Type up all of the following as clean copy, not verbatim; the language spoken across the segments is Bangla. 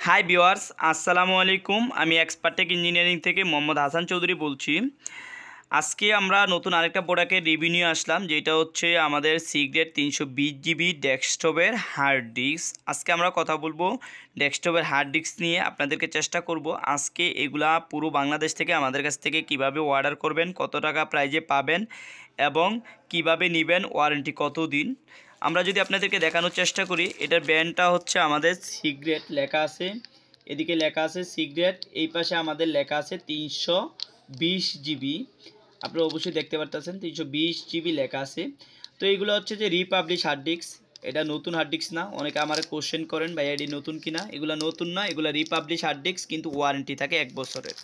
হাই ভিউয়ার্স, আসসালামু আলাইকুম। আমি এক্সপার্টেক ইঞ্জিনিয়ারিং থেকে মোহাম্মদ হাসান চৌধুরী বলছি। আজকে আমরা নতুন আরেকটা প্রোডাক্টের রিভিউ নিয়ে আসলাম, যেটা হচ্ছে আমাদের সিগ্রেট 320 জিবি ডেস্কটপের হার্ড ডিস্ক। আজকে আমরা কথা বলবো ডেস্কটপের হার্ড ডিস্ক নিয়ে। আপনাদেরকে চেষ্টা করব আজকে এগুলা পুরো বাংলাদেশ থেকে আমাদের কাছ থেকে কিভাবে অর্ডার করবেন, কত টাকা প্রাইজে পাবেন এবং কিভাবে নেবেন, ওয়ারেন্টি কত দিন। আমরা যদি আপনাদেরকে দেখানোর চেষ্টা করি, এটার ব্র্যান্ডটা হচ্ছে আমাদের সিগ্রেট লেখা আছে, এদিকে লেখা আছে সিগ্রেট, এই পাশে আমাদের লেখা আছে 320 জিবি। আপনারা অবশ্যই দেখতে পারতেছেন 320 জিবি লেখা আছে। তো এইগুলো হচ্ছে যে রিপাবলিশ হার্ড ডিস্ক, এটা নতুন হার্ড ডিস্ক না। অনেকে আমার কোশ্চেন করেন ভাই এটি নতুন কিনা, এগুলো নতুন না, এগুলো রিপাবলিশ হার্ড ডিস্ক, কিন্তু ওয়ারেন্টি থাকে 1 বছরের।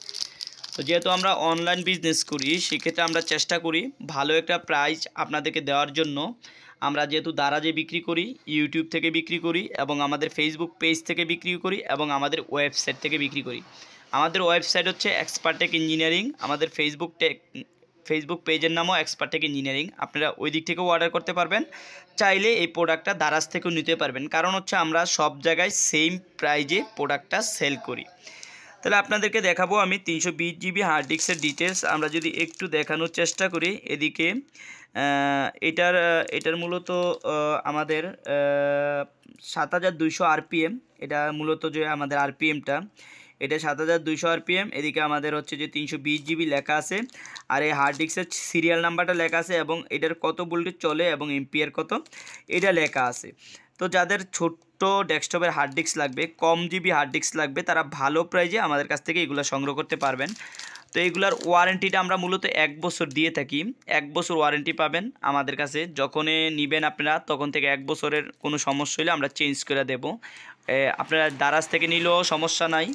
তো যেহেতু আমরা অনলাইন বিজনেস করি, সেক্ষেত্রে আমরা চেষ্টা করি ভালো একটা প্রাইস আপনাদেরকে দেওয়ার জন্য। আমরা যেহেতু দারাজে বিক্রি করি, ইউটিউব থেকে বিক্রি করি এবং আমাদের ফেসবুক পেজ থেকে বিক্রি করি এবং আমাদের ওয়েবসাইট থেকে বিক্রি করি। আমাদের ওয়েবসাইট হচ্ছে এক্সপার্টেক ইঞ্জিনিয়ারিং, আমাদের ফেসবুক পেজের নামও এক্সপার্টেক ইঞ্জিনিয়ারিং। আপনারা ওই দিক থেকেও অর্ডার করতে পারবেন, চাইলে এই প্রোডাক্টটা দারাজ থেকেও নিতে পারবেন, কারণ হচ্ছে আমরা সব জায়গায় সেম প্রাইজে প্রোডাক্টটা সেল করি। তাহলে আপনাদেরকে দেখাবো আমি 320 জিবি হার্ড ডিস্কের ডিটেলস। আমরা যদি একটু দেখানোর চেষ্টা করি, এদিকে এটার মূলত আমাদের 7200 আরপিএম, এটা মূলত যে আমাদের আরপিএমটা, এটা 7200 আরপিএম। এদিকে আমাদের হচ্ছে যে 320 জিবি লেখা আছে, আর এই হার্ড ডিস্কের সিরিয়াল নাম্বারটা লেখা আছে এবং এটার কত ভোল্টেজ চলে এবং এম্পিয়ার কত এটা লেখা আছে। তো যাদের ছোট্ট ডেস্কটপের হার্ড ডিস্ক লাগবে, কম জিবি হার্ড ডিস্ক লাগবে, তারা ভালো প্রাইজে আমাদের কাছ থেকে এগুলো সংগ্রহ করতে পারবেন। তো এগুলার ওয়ারেন্টিটা আমরা মূলত 1 বছর দিয়ে থাকি। 1 বছর ওয়ারেন্টি পাবেন আমাদের কাছে। যখন নেবেন আপনারা, তখন থেকে 1 বছরের কোনো সমস্যা হলে আমরা চেঞ্জ করে দেব। আপনারা দারাজ থেকে নিলেও সমস্যা নাই,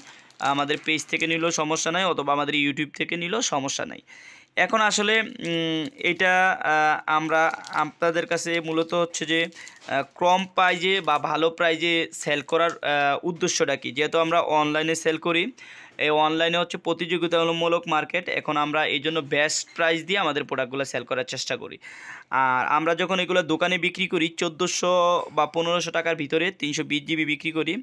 আমাদের পেজ থেকে নিলেও সমস্যা নাই, অথবা আমাদের ইউটিউব থেকে নিলেও সমস্যা নাই। এখন আসলে এটা আমরা আপনাদের কাছে মূলত হচ্ছে যে কম প্রাইজে বা ভালো প্রাইজে সেল করার উদ্দেশ্যটা কি, যেহেতু আমরা অনলাইনে সেল করি, এই অনলাইনে হচ্ছে প্রতিযোগিতামূলক মার্কেট। এখন আমরা এই জন্য বেস্ট প্রাইস দিয়ে আমাদের প্রোডাক্টগুলো সেল করার চেষ্টা করি। আর আমরা যখন এগুলো দোকানে বিক্রি করি 1400 বা 1500 টাকার ভিতরে 320 জিবি বিক্রি করি,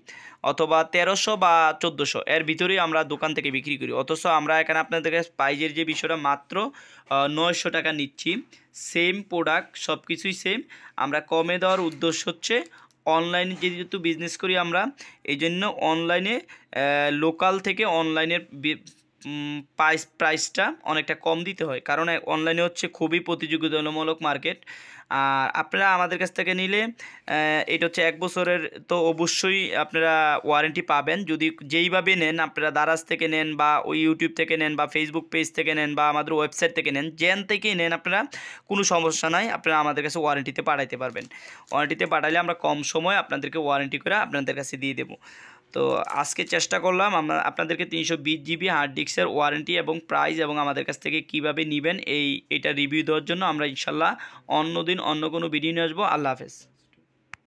অথবা 1300 বা 1400 এর ভিতরেই আমরা দোকান থেকে বিক্রি করি। অথচ আমরা এখানে আপনাদের কাছে প্রাইজের যে বিষয়টা মাত্র 900 টাকা নিচ্ছি। সেম প্রোডাক্ট, সব কিছুই সেম। আমরা কমে দেওয়ার উদ্দেশ্য হচ্ছে অনলাইনে যেহেতু বিজনেস করি আমরা, এই জন্য অনলাইনে লোকাল থেকে অনলাইনের প্রাইসটা অনেকটা কম দিতে হয়, কারণ অনলাইনে হচ্ছে খুবই প্রতিযোগিতামূলক মার্কেট। আর আপনারা আমাদের কাছ থেকে নিলে এটা হচ্ছে 1 বছরের, তো অবশ্যই আপনারা ওয়ারেন্টি পাবেন যদি যেইভাবে নেন। আপনারা দারাজ থেকে নেন বা ওই ইউটিউব থেকে নেন বা ফেসবুক পেজ থেকে নেন বা আমাদের ওয়েবসাইট থেকে নেন, যেন থেকেই নেন আপনারা, কোনো সমস্যা নাই, আপনারা আমাদের কাছে ওয়ারেন্টিতে পাঠাইতে পারবেন। ওয়ারেন্টিতে পাঠাইলে আমরা কম সময় আপনাদেরকে ওয়ারেন্টি করে আপনাদের কাছে দিয়ে দেবো। তো আজকে চেষ্টা করলাম আমরা আপনাদেরকে 320 জিবি হার্ড ডিস্কের ওয়ারেন্টি এবং প্রাইস এবং আমাদের কাছ থেকে কিভাবে নেবেন এটা রিভিউ দেওয়ার জন্য। আমরা ইনশাল্লাহ অন্য দিন অন্য কোনো ভিডিও নিয়ে আসবো। আল্লাহ হাফেজ।